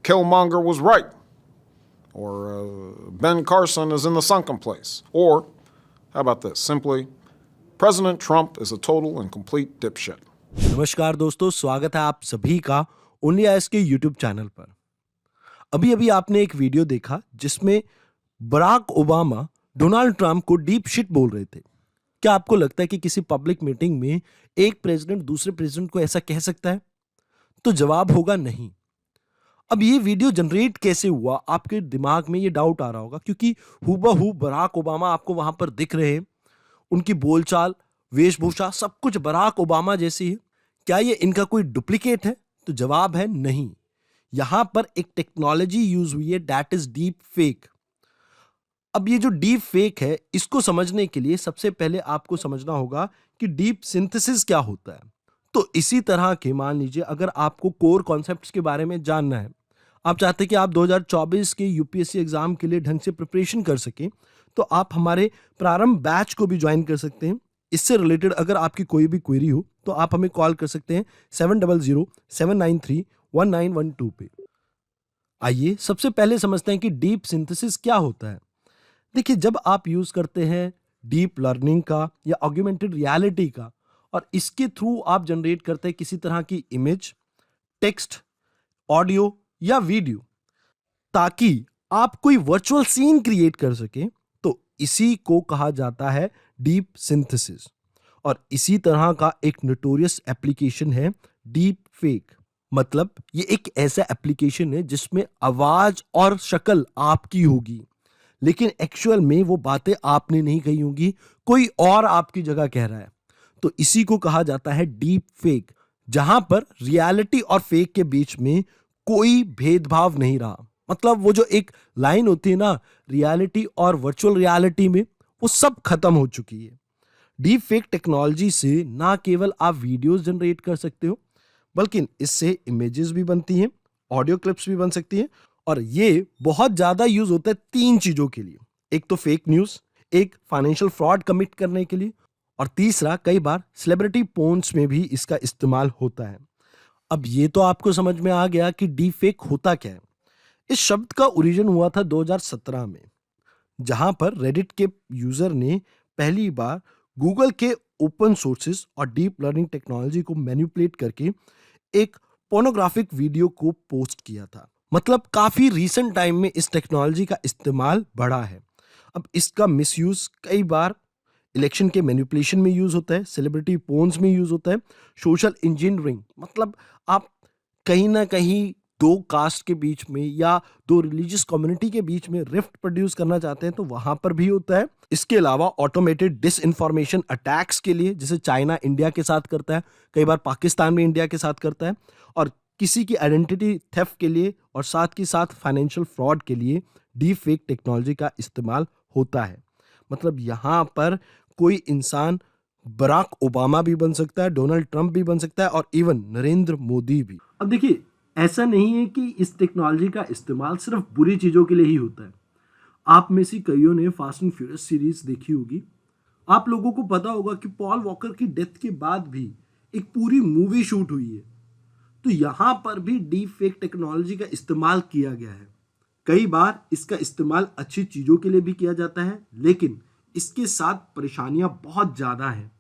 Killmonger was right, or Ben Carson is in the sunken place, or how about this? Simply, President Trump is a total and complete dipshit. नमस्कार दोस्तों, स्वागत है आप सभी का only IAS के YouTube channel पर। अभी अभी आपने एक वीडियो देखा जिसमें बराक ओबामा डोनाल्ड ट्रंप को डीप शिट बोल रहे थे। क्या आपको लगता है कि किसी पब्लिक मीटिंग में एक प्रेसिडेंट दूसरे प्रेसिडेंट को ऐसा कह सकता है? तो जवाब होगा नहीं। अब ये वीडियो जनरेट कैसे हुआ, आपके दिमाग में ये डाउट आ रहा होगा, क्योंकि हूबहू बराक ओबामा आपको वहां पर दिख रहे हैं। उनकी बोलचाल, वेशभूषा, सब कुछ बराक ओबामा जैसी है। क्या ये इनका कोई डुप्लीकेट है? तो जवाब है नहीं। यहां पर एक टेक्नोलॉजी यूज हुई है, दैट इज डीप फेक। अब ये जो डीप फेक है, इसको समझने के लिए सबसे पहले आपको समझना होगा कि डीप सिंथेसिस क्या होता है। तो इसी तरह के, मान लीजिए, अगर आपको कोर कॉन्सेप्ट्स के बारे में जानना है, आप चाहते हैं कि आप 2024 के यूपीएससी एग्जाम के लिए ढंग से प्रिपरेशन कर सकें, तो आप हमारे प्रारंभ बैच को भी ज्वाइन कर सकते हैं। इससे रिलेटेड अगर आपकी कोई भी क्वेरी हो तो आप हमें कॉल कर सकते हैं 7007931912 पे। आइए सबसे पहले समझते हैं कि डीप सिंथेसिस क्या होता है। देखिए, जब आप यूज करते हैं डीप लर्निंग का या ऑग्यूमेंटेड रियलिटी का, और इसके थ्रू आप जनरेट करते हैं किसी तरह की इमेज, टेक्स्ट, ऑडियो या वीडियो, ताकि आप कोई वर्चुअल सीन क्रिएट कर सकें, तो इसी को कहा जाता है डीप सिंथेसिस। और इसी तरह का एक नोटोरियस एप्लीकेशन है डीप फेक। मतलब ये एक ऐसा एप्लीकेशन है जिसमें आवाज और शक्ल आपकी होगी, लेकिन एक्चुअल में वो बातें आपने नहीं कही होंगी, कोई और आपकी जगह कह रहा है। तो इसी को कहा जाता है डीप फेक, जहां पर रियलिटी और फेक के बीच में कोई भेदभाव नहीं रहा। मतलब वो जो एक लाइन होती है ना, रियलिटी और वर्चुअल रियलिटी में, वो सब खत्म हो चुकी है। डीप फेक टेक्नोलॉजी से ना केवल आप वीडियोस जनरेट कर सकते हो, बल्कि इससे इमेजेस भी बनती हैं, ऑडियो क्लिप्स भी बन सकती हैं। और ये बहुत ज्यादा यूज होता है 3 चीजों के लिए। एक तो फेक न्यूज, एक फाइनेंशियल फ्रॉड कमिट करने के लिए, और तीसरा कई बार सेलिब्रिटी पोन्स में भी इसका इस्तेमाल होता है। अब ये तो आपको समझ में आ गया कि डीप फेक होता क्या है। इस शब्द का ओरिजिन हुआ था 2017 में, जहां पर रेडिट के यूजर ने पहली बार गूगल के ओपन सोर्सेस और डीप लर्निंग टेक्नोलॉजी को मैनिपुलेट करके एक पोर्नोग्राफिक वीडियो को पोस्ट किया था। मतलब काफी रीसेंट टाइम में इस टेक्नोलॉजी का इस्तेमाल बढ़ा है। अब इसका मिसयूज कई बार इलेक्शन के मैनिपुलेशन में यूज होता है, सेलिब्रिटी पोन्स में यूज होता है, सोशल इंजीनियरिंग, मतलब आप कहीं ना कहीं 2 कास्ट के बीच में या 2 रिलीजियस कम्युनिटी के बीच में रिफ्ट प्रोड्यूस करना चाहते हैं तो वहां पर भी होता है। इसके अलावा ऑटोमेटेड डिस इंफॉर्मेशन अटैक्स के लिए, जैसे चाइना इंडिया के साथ करता है, कई बार पाकिस्तान में इंडिया के साथ करता है, और किसी की आइडेंटिटी थेफ्ट के लिए, और साथ के साथ फाइनेंशियल फ्रॉड के लिए डीप फेक टेक्नोलॉजी का इस्तेमाल होता है। मतलब यहाँ पर कोई इंसान बराक ओबामा भी बन सकता है, डोनाल्ड ट्रंप भी बन सकता है, और इवन नरेंद्र मोदी भी। अब देखिए, ऐसा नहीं है कि इस टेक्नोलॉजी का इस्तेमाल सिर्फ बुरी चीजों के लिए ही होता है। आप में से कईयों ने फास्ट एंड फ्यूरियस सीरीज देखी होगी। आप लोगों को पता होगा कि पॉल वॉकर की डेथ के बाद भी एक पूरी मूवी शूट हुई है। तो यहां पर भी डीप फेक टेक्नोलॉजी का इस्तेमाल किया गया है। कई बार इसका इस्तेमाल अच्छी चीजों के लिए भी किया जाता है, लेकिन इसके साथ परेशानियां बहुत ज्यादा हैं।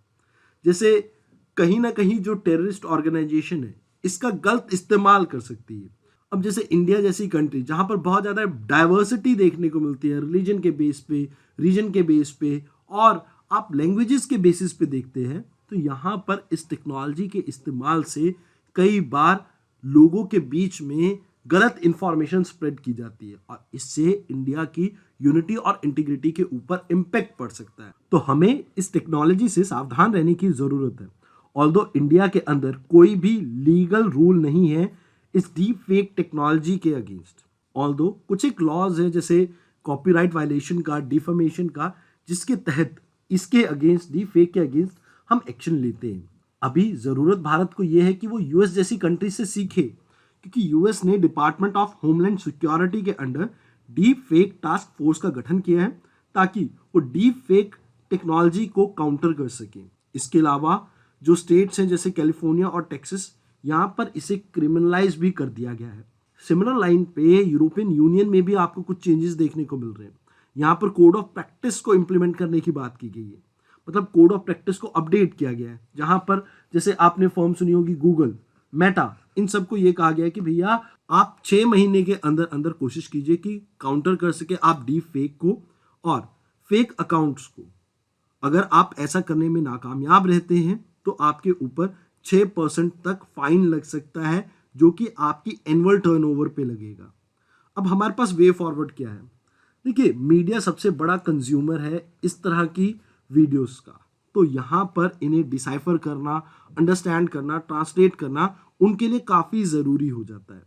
जैसे कहीं ना कहीं जो टेररिस्ट ऑर्गेनाइजेशन है, इसका गलत इस्तेमाल कर सकती है। अब जैसे इंडिया जैसी कंट्री जहां पर बहुत ज्यादा डाइवर्सिटी देखने को मिलती है, रिलीजन के बेस पे, रीजन के बेस पे, और आप लैंग्वेजेस के बेसिस पे देखते हैं, तो यहाँ पर इस टेक्नोलॉजी के इस्तेमाल से कई बार लोगों के बीच में गलत इंफॉर्मेशन स्प्रेड की जाती है, और इससे इंडिया की यूनिटी और इंटीग्रिटी के ऊपर इम्पैक्ट पड़ सकता है। तो हमें इस टेक्नोलॉजी से सावधान रहने की जरूरत है। ऑल्दो इंडिया के अंदर कोई भी लीगल रूल नहीं है इस डीप फेक टेक्नोलॉजी के अगेंस्ट। ऑल्दो कुछ एक लॉज है, जैसे कॉपीराइट वायलेशन का, डिफेमेशन का, जिसके तहत इसके अगेंस्ट, डीप फेक के अगेंस्ट हम एक्शन लेते हैं। अभी जरूरत भारत को यह है कि वो यूएस जैसी कंट्री से सीखे, क्योंकि यूएस ने डिपार्टमेंट ऑफ होमलैंड सिक्योरिटी के under deep fake task force का गठन किया है, ताकि वो डीप फेक टेक्नोलॉजी को काउंटर कर सके। इसके अलावा जो स्टेट्स हैं जैसे कैलिफोर्निया और टेक्सास, यहाँ पर इसे क्रिमिनलाइज भी कर दिया गया है। सिमिलर लाइन पे यूरोपियन यूनियन में भी आपको कुछ चेंजेस देखने को मिल रहे हैं। यहाँ पर कोड ऑफ प्रैक्टिस को इंप्लीमेंट करने की बात की गई है, मतलब कोड ऑफ प्रैक्टिस को अपडेट किया गया है, जहां पर जैसे आपने फर्म सुनी होगी गूगल, मेटा, इन सबको ये कहा गया है कि भैया आप 6 महीने के अंदर अंदर कोशिश कीजिए कि काउंटर कर सके आप डीप फेक को और फेक अकाउंट्स को। अगर आप ऐसा करने में नाकामयाब रहते हैं तो आपके ऊपर 6% तक फाइन लग सकता है, जो कि आपकी एनुअल टर्नओवर पे लगेगा। अब हमारे पास वे फॉरवर्ड क्या है? देखिए, मीडिया सबसे बड़ा कंज्यूमर है इस तरह की वीडियोस का, तो यहाँ पर इन्हें डिसाइफर करना, अंडरस्टैंड करना, ट्रांसलेट करना उनके लिए काफ़ी ज़रूरी हो जाता है।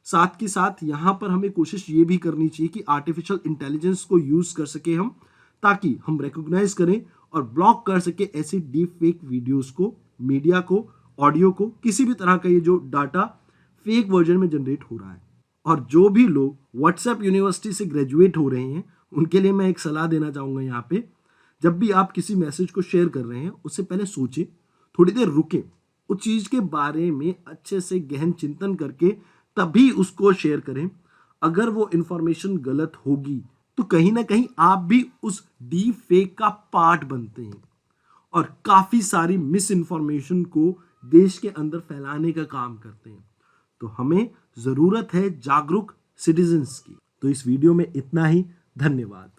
साथ के साथ यहाँ पर हमें कोशिश ये भी करनी चाहिए कि आर्टिफिशियल इंटेलिजेंस को यूज़ कर सके हम, ताकि हम रिकॉग्नाइज करें और ब्लॉक कर सके ऐसी डीप फेक वीडियोस को, मीडिया को, ऑडियो को, किसी भी तरह का ये जो डाटा फेक वर्जन में जनरेट हो रहा है। और जो भी लोग व्हाट्सएप यूनिवर्सिटी से ग्रेजुएट हो रहे हैं उनके लिए मैं एक सलाह देना चाहूँगा यहाँ पे, जब भी आप किसी मैसेज को शेयर कर रहे हैं उससे पहले सोचें, थोड़ी देर रुकें, उस चीज़ के बारे में अच्छे से गहन चिंतन करके तभी उसको शेयर करें। अगर वो इंफॉर्मेशन गलत होगी तो कहीं ना कहीं आप भी उस डीप फेक का पार्ट बनते हैं और काफ़ी सारी मिस इन्फॉर्मेशन को देश के अंदर फैलाने का काम करते हैं। तो हमें ज़रूरत है जागरूक सिटीजन्स की। तो इस वीडियो में इतना ही। धन्यवाद।